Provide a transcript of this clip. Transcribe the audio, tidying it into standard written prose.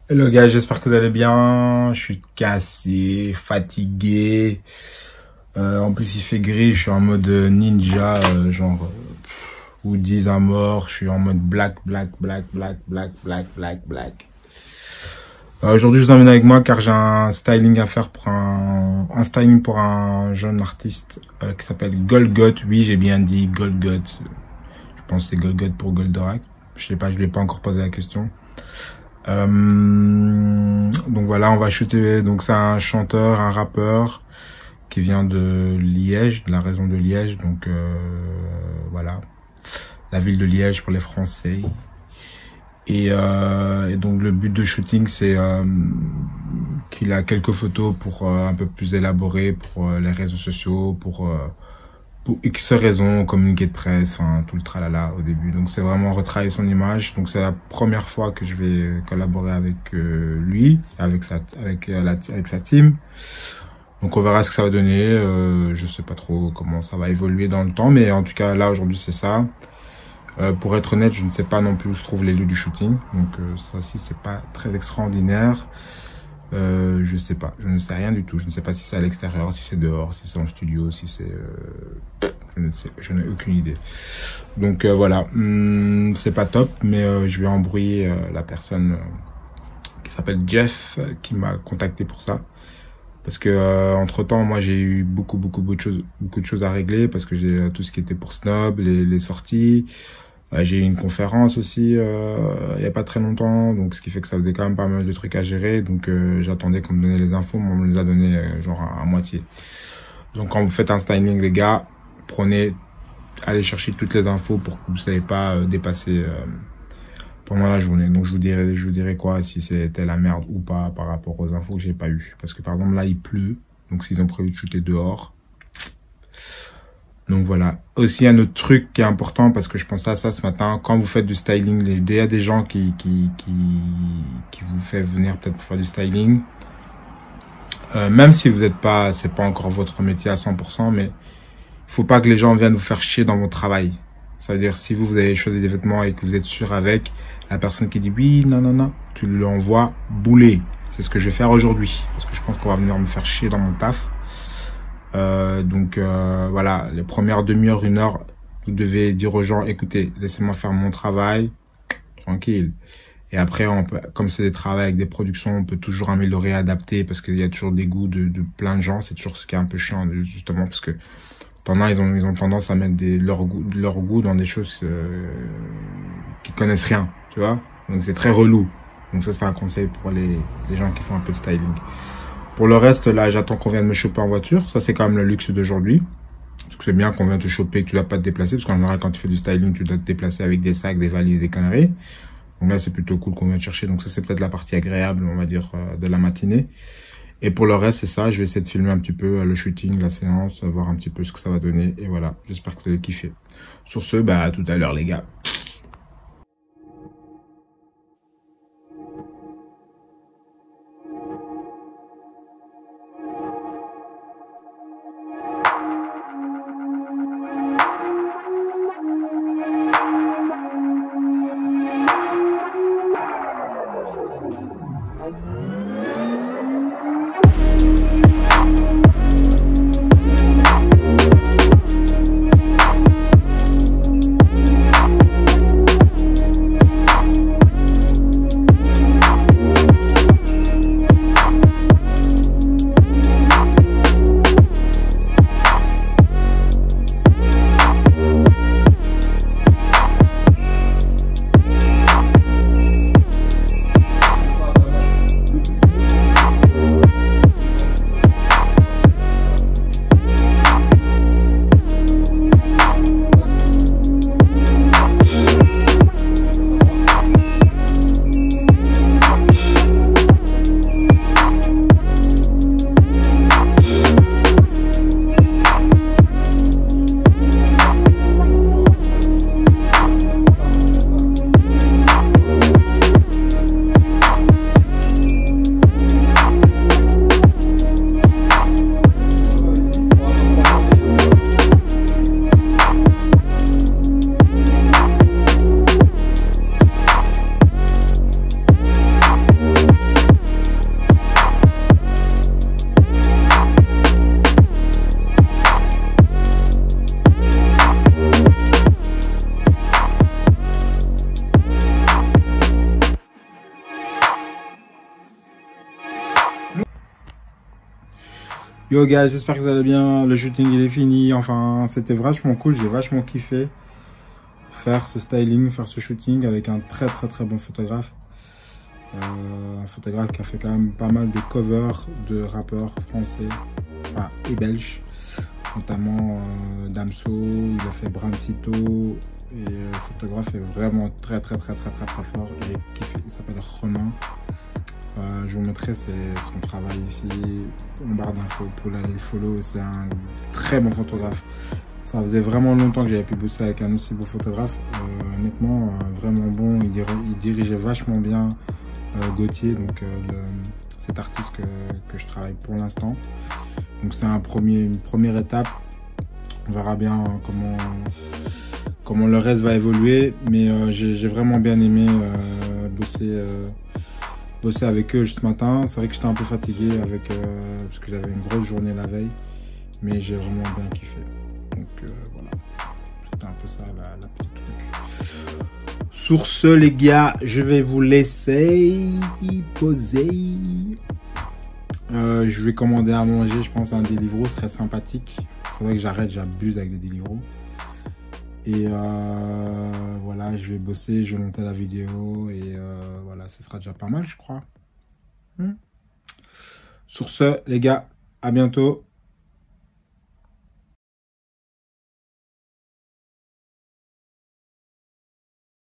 Hello gars, j'espère que vous allez bien. Je suis cassé, fatigué. En plus il fait gris, je suis en mode ninja, Hoodies à mort. Je suis en mode black. Aujourd'hui je vous emmène avec moi car j'ai un styling à faire pour un styling pour un jeune artiste qui s'appelle Golgoth. Oui, j'ai bien dit Golgoth. Je pense que c'est Golgoth pour Goldorak. Je sais pas, je lui ai pas encore posé la question. Donc voilà, on va shooter. Donc c'est un chanteur, un rappeur qui vient de Liège, de la région de Liège. Donc voilà, la ville de Liège pour les Français. Et donc le but de shooting, c'est qu'il a quelques photos pour un peu plus élaborées pour les réseaux sociaux, pour X raisons, communiqué de presse, enfin tout le tralala au début. Donc c'est vraiment retravailler son image. Donc c'est la première fois que je vais collaborer avec lui, avec sa team. Donc on verra ce que ça va donner. Je sais pas trop comment ça va évoluer dans le temps, mais en tout cas là aujourd'hui c'est ça. Pour être honnête, je ne sais pas non plus où se trouvent les lieux du shooting. Donc ça aussi c'est pas très extraordinaire. Je sais pas, je ne sais rien du tout. Je ne sais pas si c'est à l'extérieur, si c'est dehors, si c'est en studio, si c'est... je n'ai aucune idée. Donc voilà, c'est pas top, mais je vais embrouiller la personne qui s'appelle Jeff, qui m'a contacté pour ça. Parce que entre temps, moi j'ai eu beaucoup de choses à régler, parce que j'ai tout ce qui était pour Snob, les sorties. J'ai eu une conférence aussi il y a pas très longtemps, donc ce qui fait que ça faisait quand même pas mal de trucs à gérer. Donc j'attendais qu'on me donne les infos, mais on me les a donné genre à moitié. Donc quand vous faites un styling les gars, allez chercher toutes les infos pour que vous ne soyez pas dépassé pendant la journée. Donc je vous dirai quoi, si c'était la merde ou pas par rapport aux infos que j'ai pas eu. Parce que par exemple là il pleut, donc s'ils ont prévu de shooter dehors. Donc voilà. Aussi un autre truc qui est important, parce que je pensais à ça ce matin, quand vous faites du styling, il y a des gens qui vous fait venir peut-être pour faire du styling. Même si vous n'êtes pas, c'est pas encore votre métier à 100%, mais il faut pas que les gens viennent vous faire chier dans votre travail. C'est-à-dire si vous avez choisi des vêtements et que vous êtes sûr avec la personne qui dit oui, non, tu lui envoies bouler. C'est ce que je vais faire aujourd'hui, parce que je pense qu'on va venir me faire chier dans mon taf. Donc voilà, les premières demi-heure, 1 heure, vous devez dire aux gens, écoutez, laissez-moi faire mon travail, tranquille. Et après, comme c'est des travaux avec des productions, on peut toujours améliorer, adapter, parce qu'il y a toujours des goûts de plein de gens. C'est toujours ce qui est un peu chiant, justement, parce que pendant ils ont tendance à mettre leur goût dans des choses qui connaissent rien, tu vois. Donc c'est très relou. Donc ça, c'est un conseil pour les gens qui font un peu de styling. Pour le reste, là, j'attends qu'on vienne me choper en voiture. Ça, c'est quand même le luxe d'aujourd'hui. Parce que c'est bien qu'on vienne te choper, que tu dois pas te déplacer. Parce qu'en général, quand tu fais du styling, tu dois te déplacer avec des sacs, des valises, des conneries. Donc là, c'est plutôt cool qu'on vienne te chercher. Donc ça, c'est peut-être la partie agréable, on va dire, de la matinée. Et pour le reste, c'est ça. Je vais essayer de filmer un petit peu le shooting, la séance, voir un petit peu ce que ça va donner. Et voilà, j'espère que vous allez kiffer. Sur ce, bah, à tout à l'heure, les gars. Yo guys, j'espère que vous allez bien. Le shooting il est fini. Enfin, c'était vachement cool. J'ai vachement kiffé faire ce styling, faire ce shooting avec un très bon photographe. Un photographe qui a fait quand même pas mal de covers de rappeurs français et belges, notamment Damso. Il a fait Brancito et le photographe est vraiment très fort. J'ai kiffé. Il s'appelle Romain. Je vous mettrai son travail ici en barre d'infos pour l'aller follow. C'est un très bon photographe. Ça faisait vraiment longtemps que j'avais pu bosser avec un aussi beau photographe. Honnêtement, vraiment bon. Il dirigeait vachement bien Gauthier, donc cet artiste que je travaille pour l'instant. Donc c'est une première étape. On verra bien comment le reste va évoluer. Mais j'ai vraiment bien aimé bosser avec eux ce matin. C'est vrai que j'étais un peu fatigué parce que j'avais une grosse journée la veille, mais j'ai vraiment bien kiffé. Donc voilà, c'était un peu ça la petite truc. Sur ce les gars, je vais vous laisser poser. Je vais commander à manger, je pense un Deliveroo serait sympathique. C'est vrai que j'abuse avec des Deliveroo. Et voilà, je vais bosser, je vais monter la vidéo et voilà, ce sera déjà pas mal, je crois. Sur ce, les gars, à bientôt.